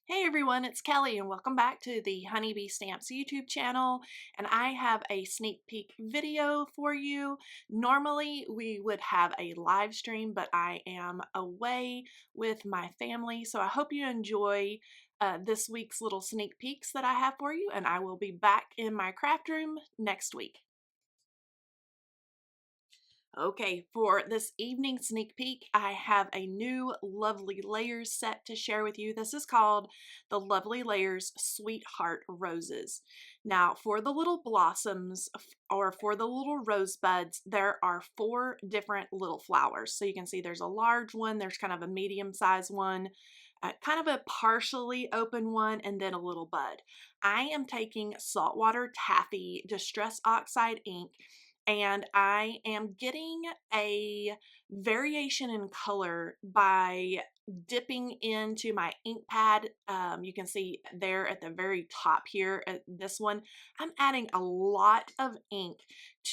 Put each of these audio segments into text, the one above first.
Hey everyone, it's Kelly and welcome back to the Honeybee Stamps YouTube channel, and I have a sneak peek video for you. Normally we would have a live stream, but I am away with my family, so I hope you enjoy this week's little sneak peeks that I have for you, and I will be back in my craft room next week. Okay, for this evening sneak peek, I have a new Lovely Layers set to share with you. This is called the Lovely Layers Sweetheart Roses. Now, for the little blossoms or for the little rose buds, there are 4 different little flowers. So you can see there's a large one, there's kind of a medium-sized one, kind of a partially open one, and then a little bud. I am taking saltwater taffy distress oxide ink, and I am getting a variation in color by dipping into my ink pad. You can see there at the very top here at this one, I'm adding a lot of ink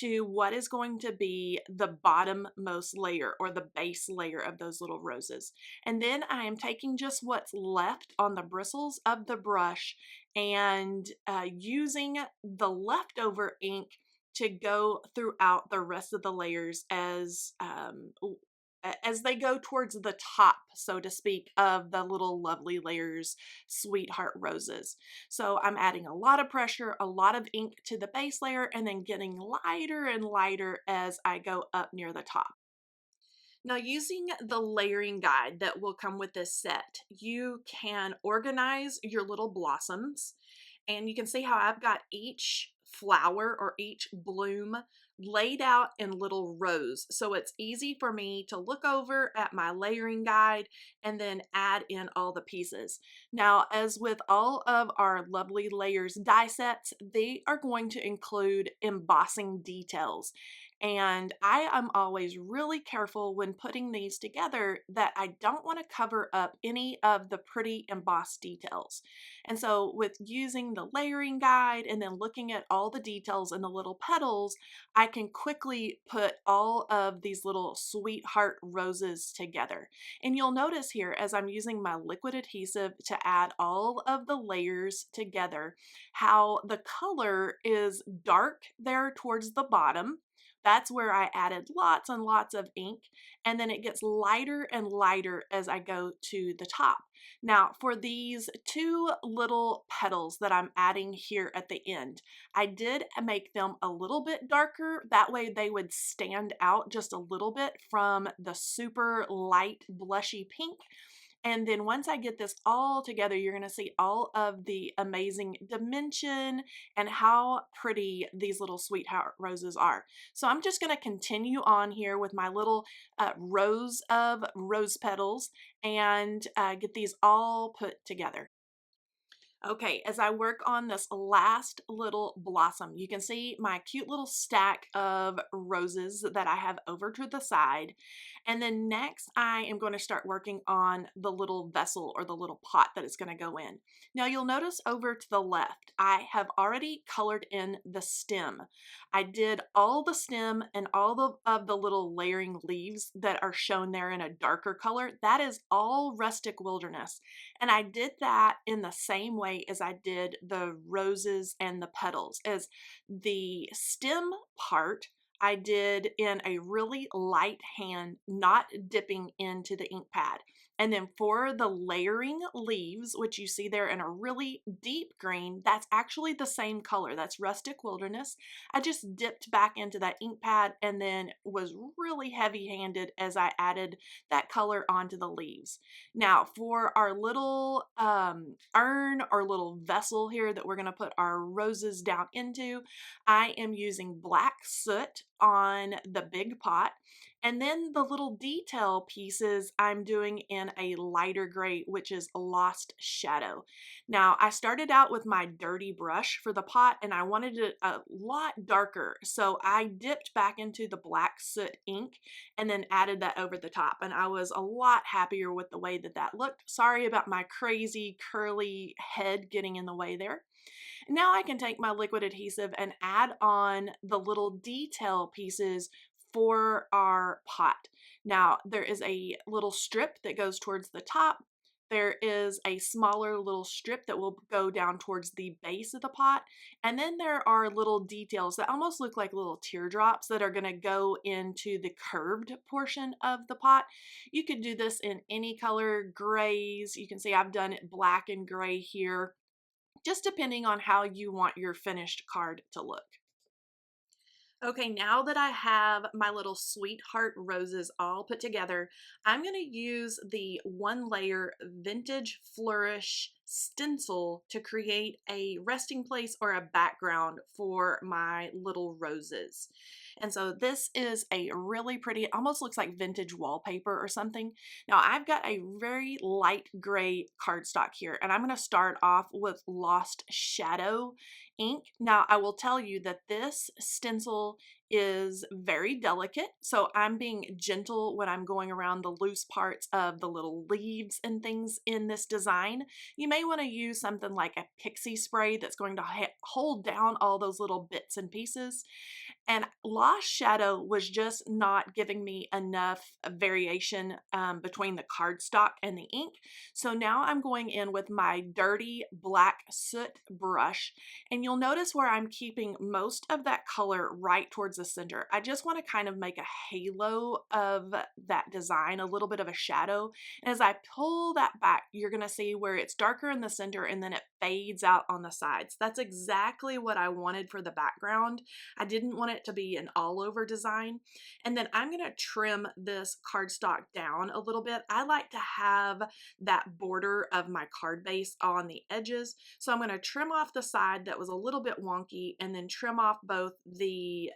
to what is going to be the bottommost layer or the base layer of those little roses. And then I am taking just what's left on the bristles of the brush and using the leftover ink to go throughout the rest of the layers as they go towards the top, so to speak, of the little Lovely Layers Sweetheart Roses. So I'm adding a lot of pressure, a lot of ink to the base layer, and then getting lighter and lighter as I go up near the top. Now, using the layering guide that will come with this set, you can organize your little blossoms, and you can see how I've got each flower or each bloom laid out in little rows. So it's easy for me to look over at my layering guide and then add in all the pieces. Now, as with all of our Lovely Layers die sets, they are going to include embossing details. And I am always really careful when putting these together that I don't want to cover up any of the pretty embossed details. And so with using the layering guide and then looking at all the details in the little petals, I can quickly put all of these little sweetheart roses together. And you'll notice here as I'm using my liquid adhesive to add all of the layers together, how the color is dark there towards the bottom. That's where I added lots and lots of ink, and then it gets lighter and lighter as I go to the top. Now, for these 2 little petals that I'm adding here at the end, I did make them a little bit darker. That way they would stand out just a little bit from the super light blushy pink. And then once I get this all together, you're going to see all of the amazing dimension and how pretty these little sweetheart roses are. So I'm just going to continue on here with my little rows of rose petals and get these all put together. Okay, as I work on this last little blossom, you can see my cute little stack of roses that I have over to the side. And then next I am going to start working on the little vessel or the little pot that it's going to go in. Now you'll notice over to the left, I have already colored in the stem. I did all the stem and all of the little layering leaves that are shown there in a darker color. That is all Rustic Wilderness. And I did that in the same way as I did the roses and the petals. As the stem part, I did in a really light hand, not dipping into the ink pad. And then for the layering leaves, which you see there in a really deep green, that's actually the same color. That's Rustic Wilderness. I just dipped back into that ink pad and then was really heavy-handed as I added that color onto the leaves. Now, for our little urn or little vessel here that we're going to put our roses down into, I am using black soot on the big pot, and then the little detail pieces I'm doing in a lighter gray, which is Lost Shadow. Now, I started out with my dirty brush for the pot and I wanted it a lot darker, so I dipped back into the black soot ink and then added that over the top, and I was a lot happier with the way that that looked. Sorry about my crazy curly head getting in the way there. Now I can take my liquid adhesive and add on the little detail pieces for our pot. Now there is a little strip that goes towards the top. there is a smaller little strip that will go down towards the base of the pot. And then there are little details that almost look like little teardrops that are going to go into the curved portion of the pot. You could do this in any color, grays. You can see I've done it black and gray here, just depending on how you want your finished card to look. Okay, now that I have my little sweetheart roses all put together, I'm going to use the one layer vintage flourish stencil to create a resting place or a background for my little roses. And so this is a really pretty, it almost looks like vintage wallpaper or something. Now I've got a very light gray cardstock here, and I'm going to start off with Lost Shadow ink. Now I will tell you that this stencil is very delicate, so I'm being gentle when I'm going around the loose parts of the little leaves and things in this design. You may want to use something like a pixie spray that's going to hold down all those little bits and pieces. And Lost Shadow was just not giving me enough variation between the cardstock and the ink. So now I'm going in with my dirty black soot brush, and you'll notice where I'm keeping most of that color right towards the center. I just want to kind of make a halo of that design, a little bit of a shadow. And as I pull that back, you're going to see where it's darker in the center and then it fades out on the sides. That's exactly what I wanted for the background. I didn't want it to be an all over design. And then I'm going to trim this cardstock down a little bit. I like to have that border of my card base on the edges. So I'm going to trim off the side that was a little bit wonky and then trim off both the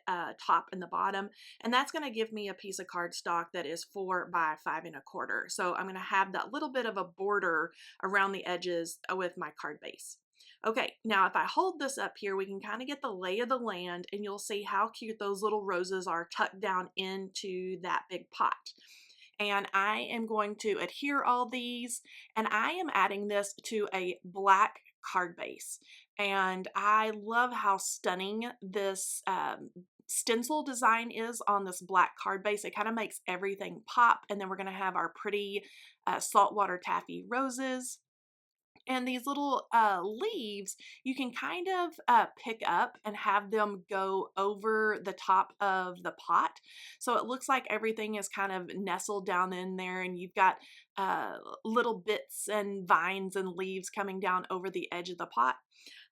top and the bottom. And that's going to give me a piece of cardstock that is 4 by 5 1/4. So I'm going to have that little bit of a border around the edges with my card base. Okay, now if I hold this up here, we can kind of get the lay of the land, and you'll see how cute those little roses are tucked down into that big pot. And I am going to adhere all these, and I am adding this to a black card base. And I love how stunning this stencil design is on this black card base. It kind of makes everything pop. And then we're going to have our pretty saltwater taffy roses. And these little leaves, you can kind of pick up and have them go over the top of the pot. So it looks like everything is kind of nestled down in there, and you've got little bits and vines and leaves coming down over the edge of the pot.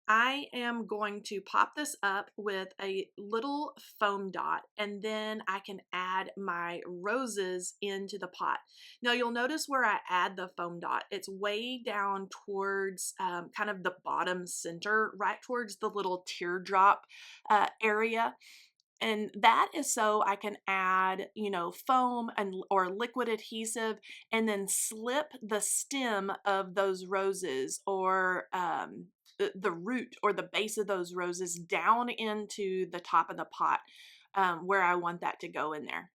I am going to pop this up with a little foam dot, and then I can add my roses into the pot. Now you'll notice where I add the foam dot, it's way down towards kind of the bottom center, right towards the little teardrop area. And that is so I can add, foam and or liquid adhesive, and then slip the stem of those roses or the root or the base of those roses down into the top of the pot where I want that to go in there.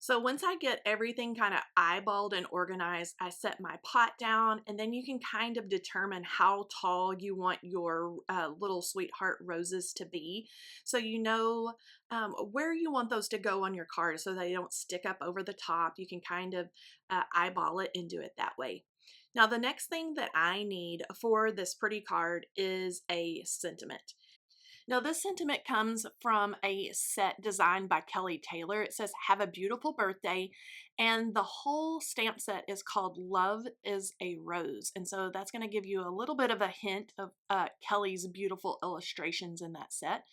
So once I get everything kind of eyeballed and organized, I set my pot down, and then you can kind of determine how tall you want your little sweetheart roses to be. So you know where you want those to go on your card so they don't stick up over the top. You can kind of eyeball it and do it that way. Now the next thing that I need for this pretty card is a sentiment. Now, this sentiment comes from a set designed by Kelly Taylor. It says, "Have a beautiful birthday." And the whole stamp set is called "Love is a Rose." And so that's going to give you a little bit of a hint of Kelly's beautiful illustrations in that set.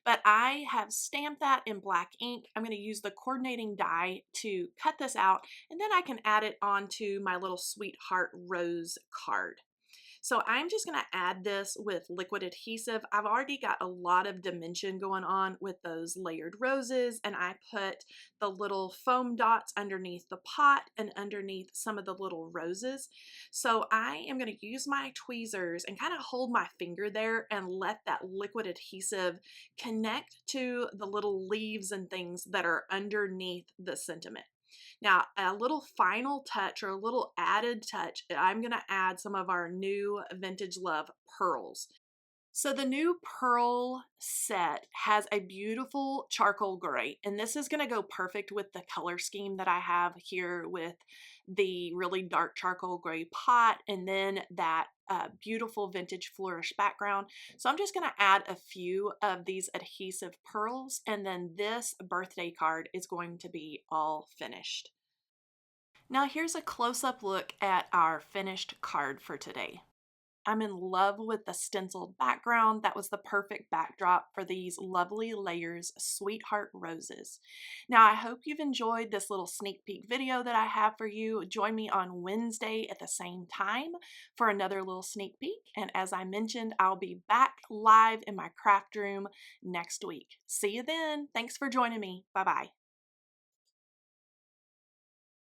But I have stamped that in black ink. I'm going to use the coordinating die to cut this out, and then I can add it onto my little sweetheart rose card. So I'm just going to add this with liquid adhesive. I've already got a lot of dimension going on with those layered roses, and I put the little foam dots underneath the pot and underneath some of the little roses. So I am going to use my tweezers and kind of hold my finger there and let that liquid adhesive connect to the little leaves and things that are underneath the sentiment. Now, a little final touch or a little added touch, I'm going to add some of our new Vintage Love pearls. So the new pearl set has a beautiful charcoal gray, and this is going to go perfect with the color scheme that I have here with the really dark charcoal gray pot, and then that beautiful vintage flourish background. So I'm just going to add a few of these adhesive pearls, and then this birthday card is going to be all finished. Now here's a close-up look at our finished card for today. I'm in love with the stenciled background. That was the perfect backdrop for these lovely layers, Sweetheart Roses. Now, I hope you've enjoyed this little sneak peek video that I have for you. Join me on Wednesday at the same time for another little sneak peek. And as I mentioned, I'll be back live in my craft room next week. See you then. Thanks for joining me. Bye-bye.